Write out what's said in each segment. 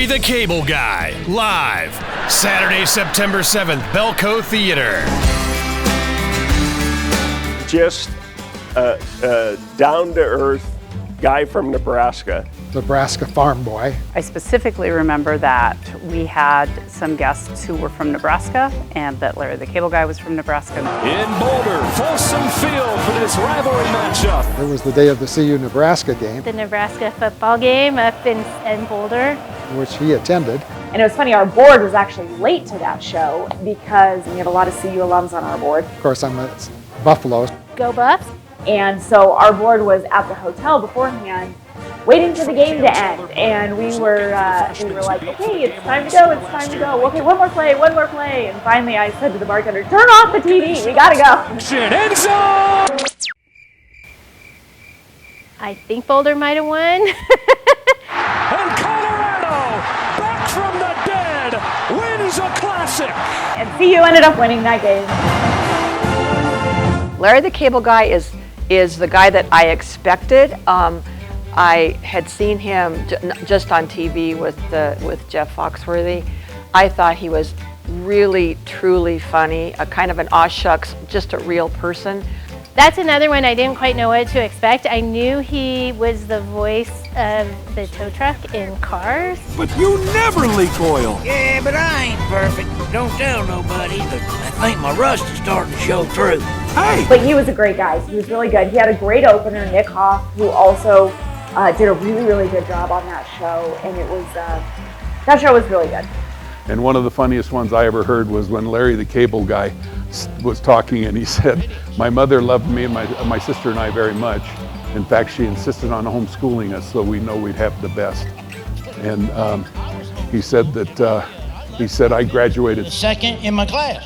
Larry the Cable Guy, live, Saturday, September 7th, Belco Theater. Just a down-to-earth guy from Nebraska. Nebraska farm boy. I specifically remember that we had some guests who were from Nebraska and that Larry the Cable Guy was from Nebraska. In Boulder, Folsom Field for this rivalry matchup. It was the day of the CU Nebraska game, The Nebraska football game up in Boulder. which he attended. And it was funny, our board was actually late to that show because we have a lot of CU alums on our board. Of course, I'm at Buffalo. Go Buffs! And so our board was at the hotel beforehand, waiting for the game to end. And we were like, okay, it's time to go, it's time to go. Okay, one more play. And finally I said to the bartender, turn off the TV, we gotta go. End zone! I think Boulder might have won. And Colorado, back from the dead, wins a classic. And CU ended up winning that game. Larry the Cable Guy is the guy that I expected. I had seen him just on TV with Jeff Foxworthy. I thought he was really, truly funny, a kind of an aw shucks, just a real person. That's another one I didn't quite know what to expect. I knew he was the voice of the tow truck in Cars. But you never leak oil. Yeah, but I ain't perfect. Don't tell nobody, but I think my rust is starting to show through. Hey! But he was a great guy. He was really good. He had a great opener, Nick Hoff, who also did a really, really good job on that show. And it was, that show was really good. And one of the funniest ones I ever heard was when Larry the Cable Guy was talking, and he said, my mother loved me and my sister and I very much. In fact, she insisted on homeschooling us so we know we'd have the best. And he said that, I graduated Second in my class.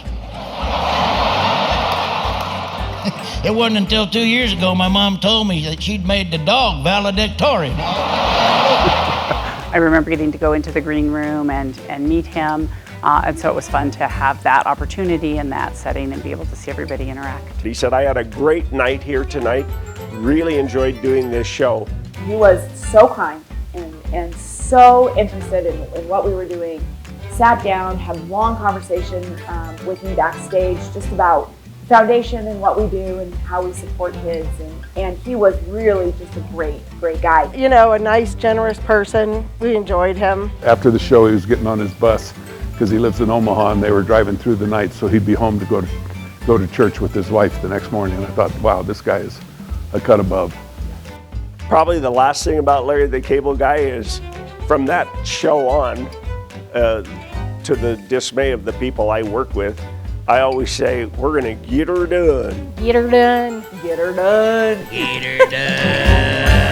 It wasn't until 2 years ago my mom told me that she'd made the dog valedictorian. I remember getting to go into the green room and meet him. And so it was fun to have that opportunity in that setting and be able to see everybody interact. He said, I had a great night here tonight. Really enjoyed doing this show. He was so kind and so interested in what we were doing. Sat down, had a long conversation with me backstage just about foundation and what we do and how we support kids. And he was really just a great guy. You know, a nice, generous person. We enjoyed him. After the show, he was getting on his bus because he lives in Omaha, and they were driving through the night, so he'd be home to go to church with his wife the next morning. And I thought, wow, this guy is a cut above. Probably the last thing about Larry the Cable Guy is from that show on, to the dismay of the people I work with, I always say, we're gonna get her done. Get her done. Get her done. Get her done.